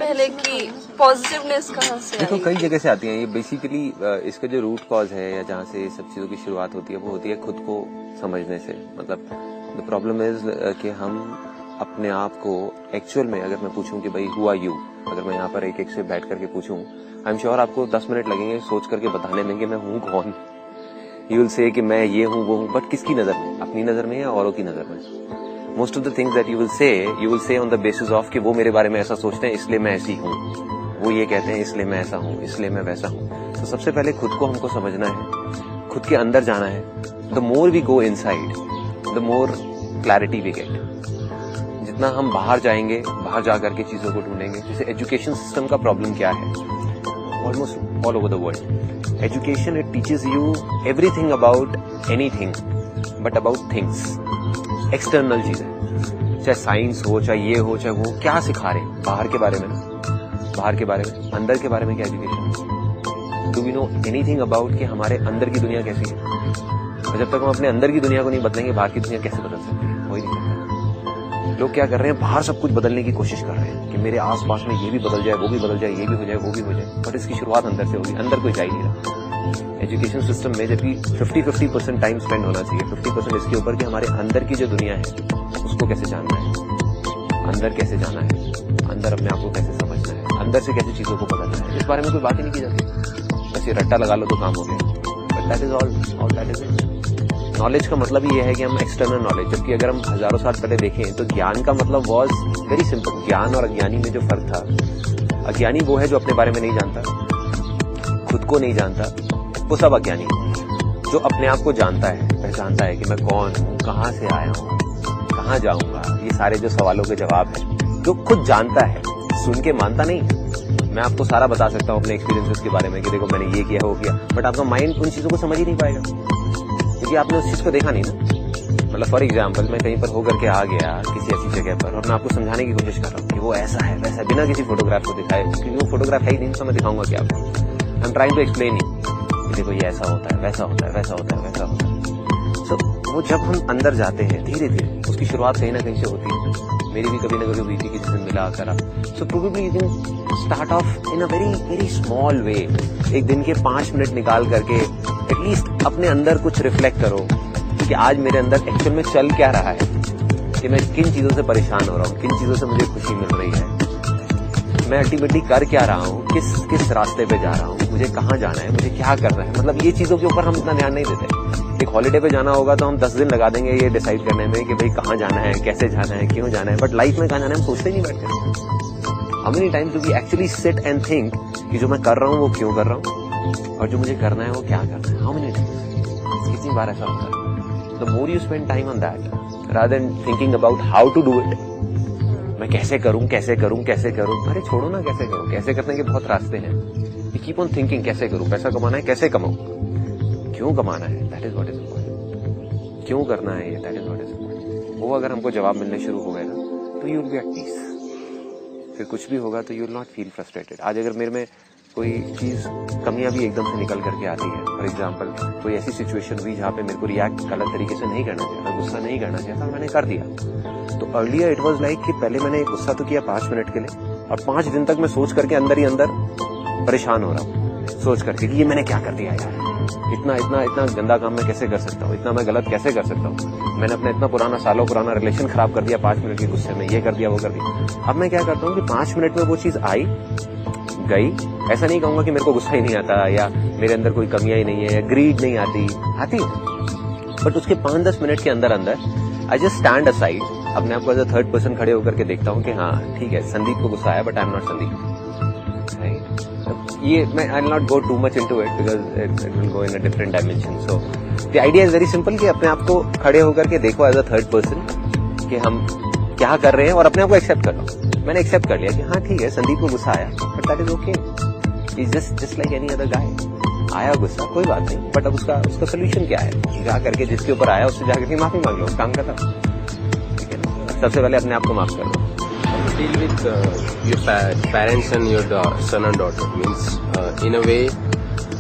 पहले कि पॉजिटिवनेस कहाँ से देखो आई? कई जगह से आती है ये बेसिकली। इसका जो रूट कॉज है या जहाँ से सब चीजों की शुरुआत होती है वो होती है खुद को समझने से। मतलब द प्रॉब्लम इज कि हम अपने आप को एक्चुअल में, अगर मैं पूछूं कि भाई हु आर यू, अगर मैं यहाँ पर एक एक से बैठ करके पूछूं, आई एम श्योर आपको 10 मिनट लगेंगे सोच करके बताने में कि मैं हूँ कौन। यू विल से कि मैं ये हूँ वो हूँ, बट किसकी नजर में? अपनी नजर में या औरों की नजर में? Most of the things that you will say on the basis of कि वो मेरे बारे में ऐसा सोचते हैं इसलिए मैं ऐसी हूँ, वो ये कहते हैं इसलिए मैं ऐसा हूँ, इसलिए मैं वैसा हूँ। तो सबसे पहले खुद को हमको समझना है, खुद के अंदर जाना है। The more we go inside the more clarity we get. जितना हम बाहर जाएंगे, बाहर जा करके चीजों को ढूंढेंगे। जैसे एजुकेशन सिस्टम का प्रॉब्लम क्या है almost all over the world? Education it teaches you everything about anything but about things, external चीजें। चाहे साइंस हो, चाहे ये हो, चाहे वो, क्या सिखा रहे हैं बाहर के बारे में ना, बाहर के बारे में। अंदर के बारे में क्या education? Do we know anything about कि हमारे अंदर की दुनिया कैसी है? और जब तक हम अपने अंदर की दुनिया को नहीं बदलेंगे, बाहर की दुनिया कैसे बदल सकती है? हो ही नहीं सकता। लोग क्या कर रहे हैं, बाहर सब कुछ बदलने की कोशिश कर रहे हैं कि मेरे आसपास में ये भी बदल जाए, वो भी बदल जाए, ये भी हो जाए, वो भी हो जाए, बट इसकी शुरुआत अंदर से होगी। अंदर कोई जा ही नहीं रहा। एजुकेशन सिस्टम में जबकि 50-50% टाइम स्पेंड होना चाहिए, 50% इसके ऊपर कि हमारे अंदर की जो दुनिया है उसको कैसे जानना है, अंदर कैसे जाना है, अंदर अपने आप को कैसे समझना है, अंदर से कैसे चीजों को बदलना है, इस बारे में कोई बात ही नहीं की जाती। बस ये रट्टा लगा लो तो काम हो गया। But that is all that is it. Knowledge का मतलब ही ये है कि हम एक्सटर्नल नॉलेज, जबकि अगर हम हजारों साल पहले देखें तो ज्ञान का मतलब वॉज वेरी सिंपल। ज्ञान और अज्ञानी में जो फर्क था, अज्ञानी वो है जो अपने बारे में नहीं जानता, खुद को नहीं जानता, वो सब अज्ञानी। जो अपने आप को जानता है, पहचानता है कि मैं कौन हूँ, कहाँ से आया हूँ, कहाँ जाऊंगा, ये सारे जो सवालों के जवाब है, जो खुद जानता है, सुन के मानता नहीं। मैं आपको सारा बता सकता हूँ अपने एक्सपीरियंसेस के बारे में कि देखो मैंने ये किया, वो किया, बट आपका माइंड उन चीजों को समझ ही नहीं पाएगा क्योंकि आपने उस चीज को देखा नहीं ना। मतलब फॉर एग्जाम्पल, मैं कहीं पर होकर के आ गया किसी ऐसी जगह पर और मैं आपको समझाने की कोशिश कर रहा हूँ कि वो ऐसा है वैसा है, बिना किसी फोटोग्राफ को दिखाए, क्योंकि वो फोटोग्राफ है ही नहीं, तो मैं दिखाऊंगा क्या आपको? I am trying to explain कि देखो ये ऐसा होता है, वैसा होता है, वैसा होता है, वैसा होता है। सो वो जब हम अंदर जाते हैं धीरे धीरे, उसकी शुरुआत कहीं ना कहीं से होती है। मेरी भी कभी ना कभी हुई थी, किसी से मिला करा। So probably you can start of in a very very small way. एक दिन के 5 मिनट निकाल करके एटलीस्ट अपने अंदर कुछ रिफ्लेक्ट करो कि आज मेरे अंदर एक्चुअल में चल क्या रहा है, कि मैं किन चीजों से परेशान हो रहा हूँ, किन चीजों से मुझे खुशी मिल रही है, मैं अल्टीमेटली कर क्या रहा हूँ, किस रास्ते पे जा रहा हूँ, मुझे कहाँ जाना है, मुझे क्या करना है। मतलब ये चीजों के ऊपर हम इतना ध्यान नहीं देते। एक हॉलिडे पे जाना होगा तो हम 10 दिन लगा देंगे ये डिसाइड करने में कि भाई कहाँ जाना है, कैसे जाना है, क्यों जाना है, बट लाइफ में कहाँ जाना है हम सोचते ही नहीं बैठते। How many times do we actually sit and think कि जो मैं कर रहा हूँ वो क्यों कर रहा हूँ और जो मुझे करना है वो क्या करना है? How many times? कितनी बार ऐसा होता है? The more you spend time on that rather than thinking about how to do it, मैं कैसे करूं, कैसे करूं, कैसे करूं। अरे छोड़ो ना कैसे करूं, कैसे करने के बहुत रास्ते हैं। यू कीप ऑन थिंकिंग कैसे करूं, पैसा कमाना है कैसे कमाऊं, क्यों कमाना है, that is what is important, क्यों करना है ये, that is what is important. वो अगर हमको जवाब मिलने शुरू हो गए ना तो you will be at peace. फिर कुछ भी होगा तो you will not feel frustrated. आज अगर मेरे में कोई चीज कमियां भी एकदम से निकल करके आती है, फॉर एग्जाम्पल कोई ऐसी सिचुएशन हुई जहाँ पे मेरे को रिएक्ट गलत तरीके से नहीं करना चाहिए था, गुस्सा नहीं करना चाहिए था, मैंने कर दिया। तो अर्लियर इट वाज लाइक कि पहले मैंने गुस्सा तो किया 5 मिनट के लिए और 5 दिन तक मैं सोच करके अंदर ही अंदर परेशान हो रहा हूँ, सोच करके कि ये मैंने क्या कर दिया यार, इतना इतना इतना गंदा काम मैं कैसे कर सकता हूँ, इतना मैं गलत कैसे कर सकता हूँ, मैंने अपना इतना पुराना सालों पुराना रिलेशन खराब कर दिया 5 मिनट के गुस्से में, ये कर दिया वो कर दिया। अब मैं क्या करता हूँ कि 5 मिनट में वो चीज आई गई। ऐसा नहीं कहूंगा कि मेरे को गुस्सा ही नहीं आता या मेरे अंदर कोई कमियां ही नहीं है या ग्रीड नहीं आती है, बट उसके 5-10 मिनट के अंदर अंदर आई जस्ट स्टैंड असाइड, अपने आप को एज अ थर्ड पर्सन खड़े होकर के देखता हूँ कि हाँ ठीक है संदीप को गुस्सा आया but I am not Sandeep. ये मैं I will not go too much into it because it will go in a different dimension. So the idea is very simple कि अपने आप को खड़े होकर के देखो एज अ थर्ड पर्सन कि हम क्या कर रहे हैं और अपने आप को एक्सेप्ट कर लो। मैंने एक्सेप्ट कर लिया कि हाँ ठीक है संदीप को गुस्सा आया but that is okay, is just like any other guy. आया गुस्सा कोई बात नहीं, बट अब उसका सोल्यूशन क्या है, जा करके जिसके ऊपर आया उससे जाकर के माफी मांग लो, काम खत्म। ठीक है ना, सबसे पहले अपने आप को माफ कर लो। Deal with your parents and your son and daughter means in a way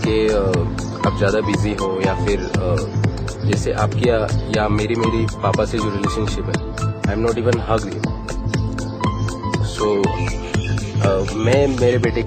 कि आप ज़्यादा बिजी हो या फिर जैसे आपकी या मेरी पापा से जो रिलेशनशिप है, I am not even hug you. So मैं मेरे बेटे